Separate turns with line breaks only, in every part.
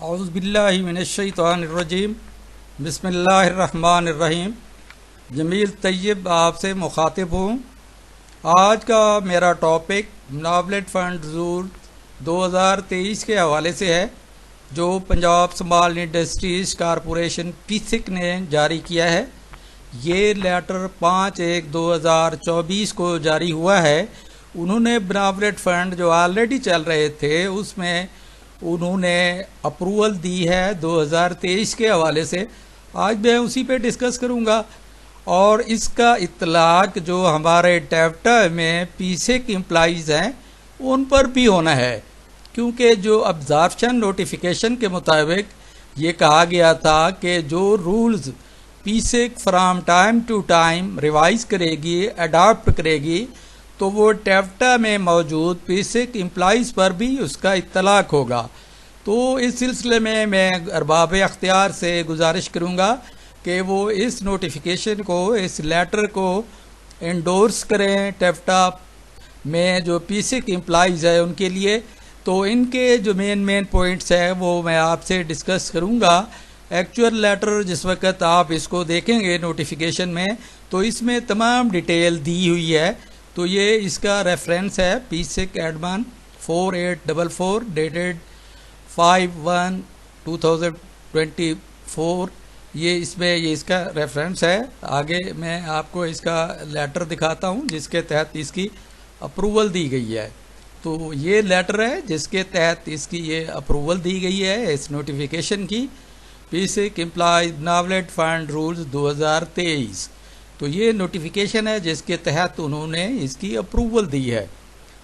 औज़ुबिल्लाहिमिनश्शैतानिर्रजीम बिस्मिल्लाहिर्रहमानिर्रहीम। जमील तैयब आपसे मुखातिब हूँ। आज का मेरा टॉपिक मुनावलत फ़ंड रूल 2023 के हवाले से है, जो पंजाब स्मॉल इंडस्ट्रीज़ कॉरपोरेशन पीसिक ने जारी किया है। ये लेटर 5/1/2024 को जारी हुआ है। उन्होंने मुनावलत फ़ंड जो ऑलरेडी चल रहे थे उसमें उन्होंने अप्रूवल दी है 2023 के हवाले से। आज मैं उसी पे डिस्कस करूँगा और इसका इतलाक जो हमारे टैप्टा में पीसेक एम्प्लॉइज़ हैं उन पर भी होना है, क्योंकि जो अब्जॉर्प्शन नोटिफिकेशन के मुताबिक ये कहा गया था कि जो रूल्स पीसेक from time to time revise करेगी, अडॉप्ट करेगी, तो वो टैप्टा में मौजूद पीसेक एम्प्लॉइज़ पर भी उसका इत्तलाक होगा। तो इस सिलसिले में मैं अरबाब अख्तियार से गुजारिश करूँगा कि वो इस नोटिफिकेशन को, इस लेटर को इंडोर्स करें टैप्टा में जो पीसेक एम्प्लॉइज़ है उनके लिए। तो इनके जो मेन पॉइंट्स हैं वो मैं आपसे डिस्कस करूँगा। एक्चुअल लेटर जिस वक्त आप इसको देखेंगे नोटिफिकेशन में, तो इसमें तमाम डिटेल दी हुई है। तो ये इसका रेफरेंस है पीसेक एडमान 4844 डेटेड 5/1/2024। ये इसका रेफरेंस है। आगे मैं आपको इसका लेटर दिखाता हूँ जिसके तहत इसकी अप्रूवल दी गई है। तो ये लेटर है जिसके तहत इसकी ये अप्रूवल दी गई है इस नोटिफिकेशन की, पीसेक एम्प्लॉइज मुनावलत फ़ंड रूल्स 2023। तो ये नोटिफिकेशन है जिसके तहत उन्होंने इसकी अप्रूवल दी है।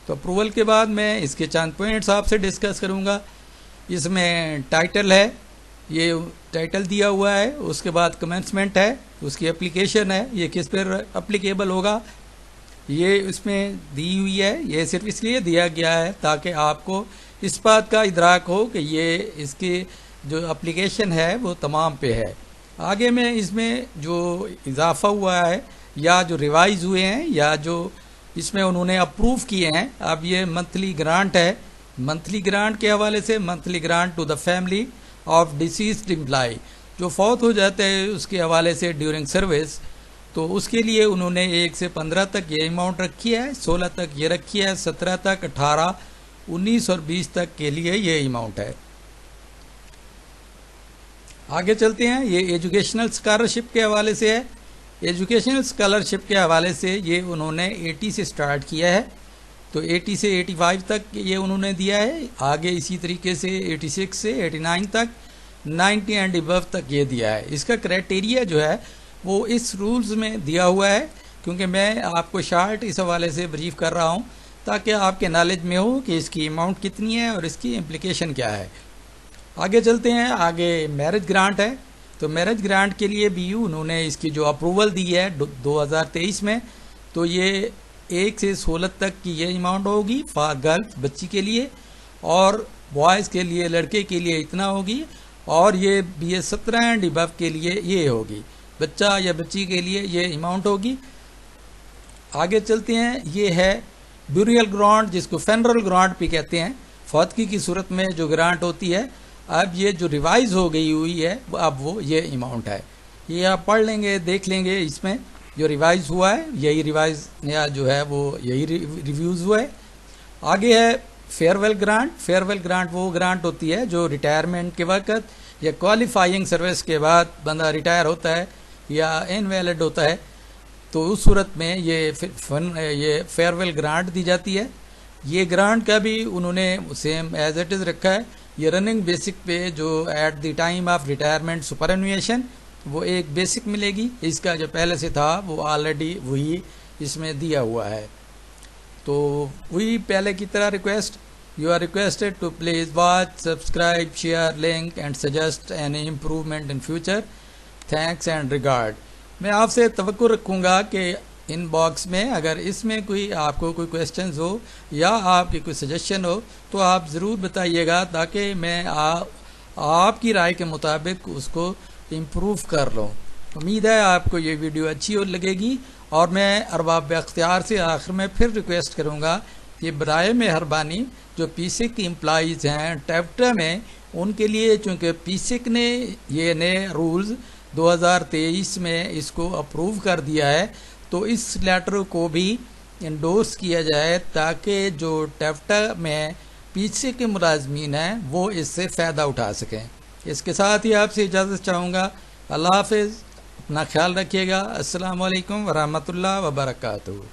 तो अप्रूवल के बाद मैं इसके चंद पॉइंट्स आपसे डिस्कस करूँगा। इसमें टाइटल है, ये टाइटल दिया हुआ है। उसके बाद कमेंसमेंट है, उसकी एप्लीकेशन है, ये किस पर एप्लीकेबल होगा ये इसमें दी हुई है। ये सिर्फ इसलिए दिया गया है ताकि आपको इस बात का इदराक हो कि ये इसकी जो एप्लीकेशन है वो तमाम पे है। आगे में इसमें जो इजाफा हुआ है या जो रिवाइज हुए हैं या जो इसमें उन्होंने अप्रूव किए हैं, अब ये मंथली ग्रांट है। मंथली ग्रांट के हवाले से monthly grant to the family of deceased employee, जो फौत हो जाते हैं उसके हवाले से ड्यूरिंग सर्विस, तो उसके लिए उन्होंने 1 से 15 तक ये अमाउंट रखी है, 16 तक ये रखी है, 17 तक, 18, 19 और 20 तक के लिए ये अमाउंट है। आगे चलते हैं। ये एजुकेशनल स्कॉलरशिप के हवाले से है। एजुकेशनल स्कॉलरशिप के हवाले से ये उन्होंने 80 से स्टार्ट किया है, तो 80 से 85 तक ये उन्होंने दिया है। आगे इसी तरीके से 86 से 89 तक, 90 एंड अबव तक ये दिया है। इसका क्राइटेरिया जो है वो इस रूल्स में दिया हुआ है, क्योंकि मैं आपको शार्ट इस हवाले से ब्रीफ कर रहा हूँ ताकि आपके नॉलेज में हो कि इसकी अमाउंट कितनी है और इसकी इम्प्लीकेशन क्या है। आगे चलते हैं। आगे मैरिज ग्रांट है। तो मैरिज ग्रांट के लिए भी उन्होंने इसकी जो अप्रूवल दी है 2023 में, तो ये 1 से 16 तक की ये अमाउंट होगी फॉर गर्ल्स बच्ची के लिए, और बॉयज़ के लिए लड़के के लिए इतना होगी, और ये BA 17 एंड अबव के लिए ये होगी, बच्चा या बच्ची के लिए ये अमाउंट होगी। आगे चलते हैं। ये है ब्यूरियल ग्रांट, जिसको फेनरल ग्रांट भी कहते हैं। फौतगी की सूरत में जो ग्रांट होती है, अब ये जो रिवाइज हो गई हुई है अब वो ये अमाउंट है। ये आप पढ़ लेंगे, देख लेंगे। इसमें जो रिवाइज हुआ है यही रिवाइज नया जो है वो यही रिव्यूज़ हुआ है। आगे है फेयरवेल ग्रांट। फेयरवेल ग्रांट वो ग्रांट होती है जो रिटायरमेंट के वक्त या क्वालिफाइंग सर्विस के बाद बंदा रिटायर होता है या इनवैलिड होता है, तो उस सूरत में ये फेयरवेल ग्रांट दी जाती है। ये ग्रांट का भी उन्होंने सेम एज इट इज़ रखा है। ये रनिंग बेसिक पे जो at the time of retirement superannuation वो एक बेसिक मिलेगी। इसका जो पहले से था वो ऑलरेडी वही इसमें दिया हुआ है। तो वही पहले की तरह request, you are requested to please watch, subscribe, share link and suggest any improvement in future. Thanks and regard. मैं आपसे तवक्कुर रखूँगा कि इनबॉक्स में अगर इसमें कोई आपको कोई क्वेश्चंस हो या आपकी कोई सजेशन हो तो आप ज़रूर बताइएगा, ताकि मैं आपकी राय के मुताबिक उसको इम्प्रूव कर लूँ। उम्मीद है आपको ये वीडियो अच्छी और लगेगी, और मैं अरबाब अख्तियार से आखिर में फिर रिक्वेस्ट करूँगा कि बराए मेहरबानी जो पीसेक एम्प्लॉइज़ हैं टैप्टा में, उनके लिए चूँकि पीसिक ने ये नए रूल्स 2023 में इसको अप्रूव कर दिया है, तो इस लेटर को भी इंडोर्स किया जाए ताकि जो टेफ्टा में पीछे के मुलाजमीन हैं वो इससे फ़ायदा उठा सकें। इसके साथ ही आपसे इजाज़त चाहूँगा। अल्लाह हाफ़िज़, अपना ख्याल रखिएगा। अस्सलामु अलैकुम वरहमतुल्लाह वबरकातुहू।